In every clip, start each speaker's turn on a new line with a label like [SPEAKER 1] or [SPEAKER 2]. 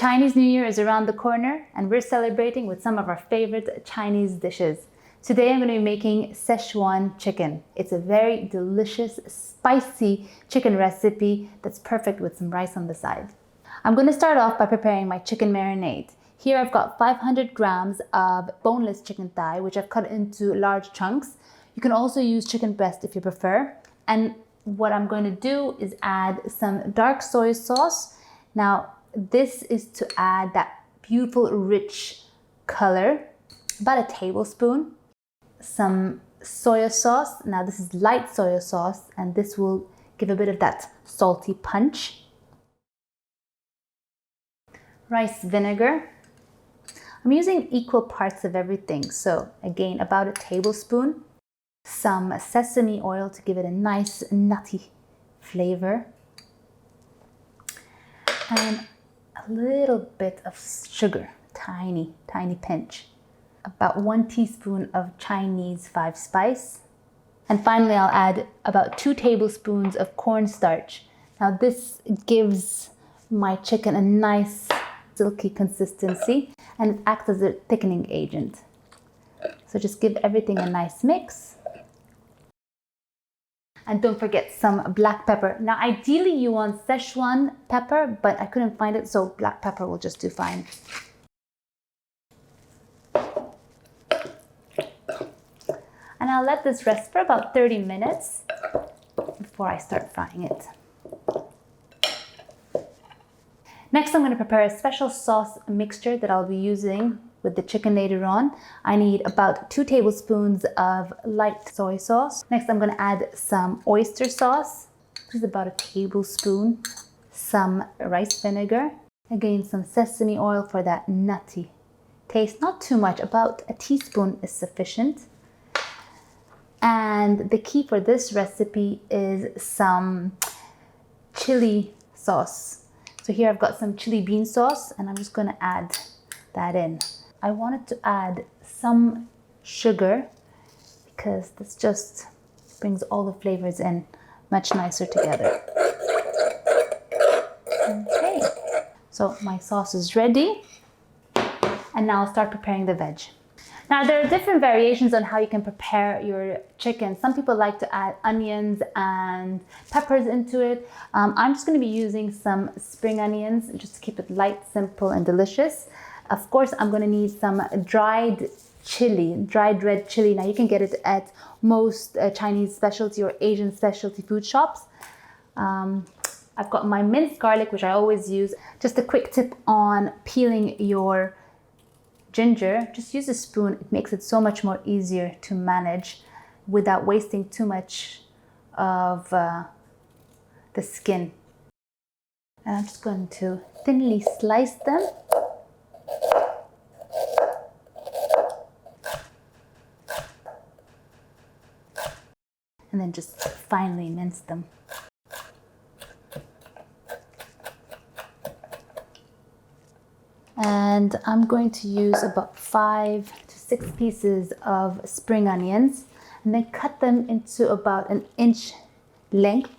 [SPEAKER 1] Chinese New Year is around the corner and we're celebrating with some of our favorite Chinese dishes. Today I'm going to be making Szechwan chicken. It's a very delicious, spicy chicken recipe that's perfect with some rice on the side. I'm going to start off by preparing my chicken marinade. Here I've got 500 grams of boneless chicken thigh, which I've cut into large chunks. You can also use chicken breast if you prefer. And what I'm going to do is add some dark soy sauce. Now, this is to add that beautiful, rich color, about a tablespoon. Some soy sauce. Now, this is light soy sauce, and this will give a bit of that salty punch. Rice vinegar. I'm using equal parts of everything, so again, about a tablespoon. Some sesame oil to give it a nice nutty flavor. And a little bit of sugar, tiny pinch. About 1 teaspoon of Chinese 5-spice. And finally, I'll add about 2 tablespoons of cornstarch. Now this gives my chicken a nice silky consistency and it acts as a thickening agent. So just give everything a nice mix. And don't forget some black pepper. Now ideally you want Szechuan pepper, but I couldn't find it, so black pepper will just do fine. And I'll let this rest for about 30 minutes before I start frying it. Next, I'm going to prepare a special sauce mixture that I'll be using with the chicken later on. I need about 2 tablespoons of light soy sauce. Next, I'm going to add some oyster sauce, which is about a tablespoon. Some rice vinegar. Again, some sesame oil for that nutty taste. Not too much, about a teaspoon is sufficient. And the key for this recipe is some chili sauce. So here I've got some chili bean sauce and I'm just going to add that in. I wanted to add some sugar because this just brings all the flavors in much nicer together. Okay, so my sauce is ready and now I'll start preparing the veg. Now there are different variations on how you can prepare your chicken. Some people like to add onions and peppers into it. I'm just going to be using some spring onions just to keep it light, simple and delicious. Of course, I'm going to need some dried chili, dried red chili. Now you can get it at most Chinese specialty or Asian specialty food shops. I've got my minced garlic, which I always use. Just a quick tip on peeling your ginger, just use a spoon. It makes it so much more easier to manage without wasting too much of the skin. And I'm just going to thinly slice them. And then just finely mince them. And I'm going to use about 5 to 6 pieces of spring onions and then cut them into about 1 inch length.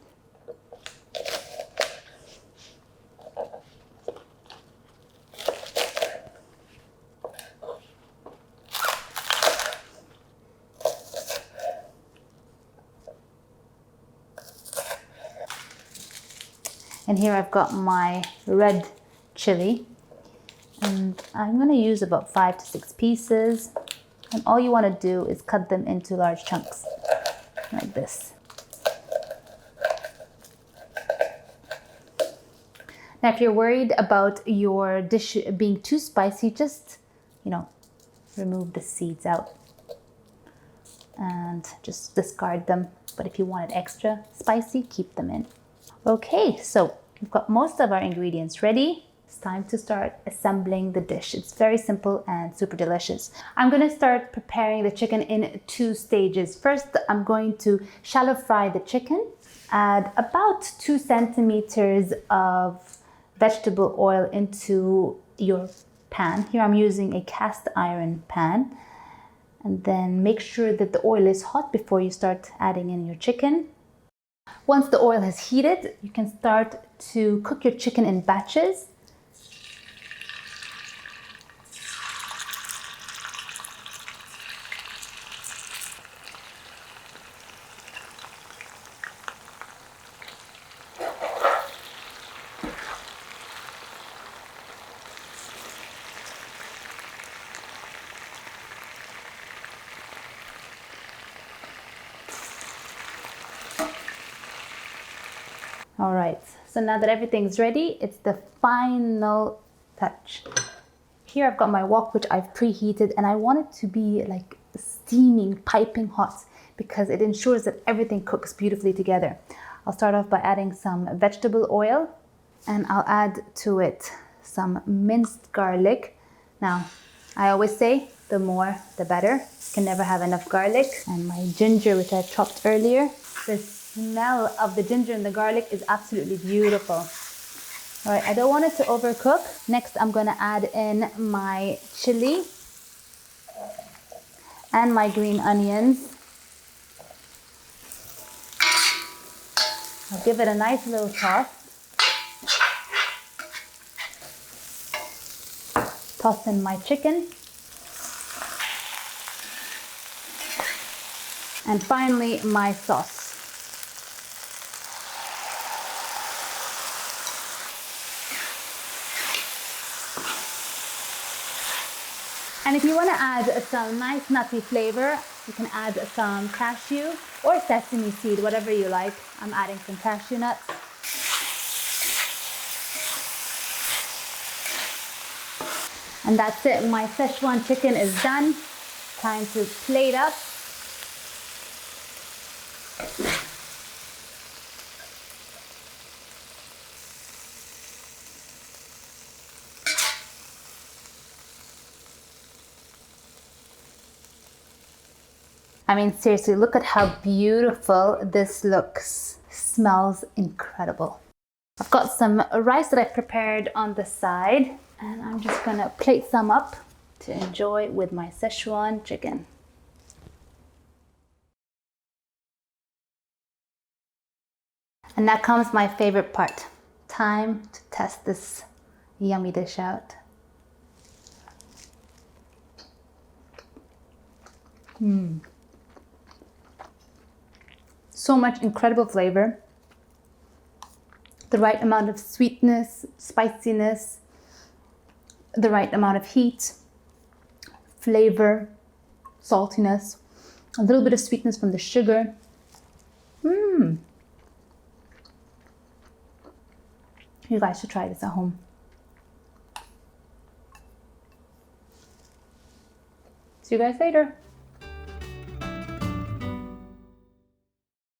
[SPEAKER 1] And here I've got my red chili. And I'm going to use about 5 to 6 pieces. And all you want to do is cut them into large chunks, like this. Now, if you're worried about your dish being too spicy, just, remove the seeds out and just discard them. But if you want it extra spicy, keep them in. Okay, so we've got most of our ingredients ready. It's time to start assembling the dish. It's very simple and super delicious. I'm going to start preparing the chicken in 2 stages. First, I'm going to shallow fry the chicken. Add about 2 centimeters of vegetable oil into your pan. Here I'm using a cast iron pan. And then make sure that the oil is hot before you start adding in your chicken. Once the oil has heated, you can start to cook your chicken in batches. All right, so now that everything's ready, it's the final touch. Here I've got my wok, which I've preheated, and I want it to be like steaming, piping hot, because it ensures that everything cooks beautifully together. I'll start off by adding some vegetable oil, and I'll add to it some minced garlic. Now, I always say the more the better. You can never have enough garlic. And my ginger, which I chopped earlier. The smell of the ginger and the garlic is absolutely beautiful. All right, I don't want it to overcook. Next, I'm gonna add in my chili and my green onions. I'll give it a nice little toss. Toss in my chicken. And finally, my sauce. And if you want to add some nice nutty flavor, you can add some cashew or sesame seed, whatever you like. I'm adding some cashew nuts. And that's it. My Szechuan chicken is done. Time to plate up. I mean, seriously, look at how beautiful this looks. Smells incredible. I've got some rice that I prepared on the side, and I'm just gonna plate some up to enjoy with my Szechuan chicken. And now comes my favorite part. Time to test this yummy dish out. So much incredible flavor. The right amount of sweetness, spiciness, the right amount of heat, flavor, saltiness, a little bit of sweetness from the sugar. You guys should try this at home. See you guys later.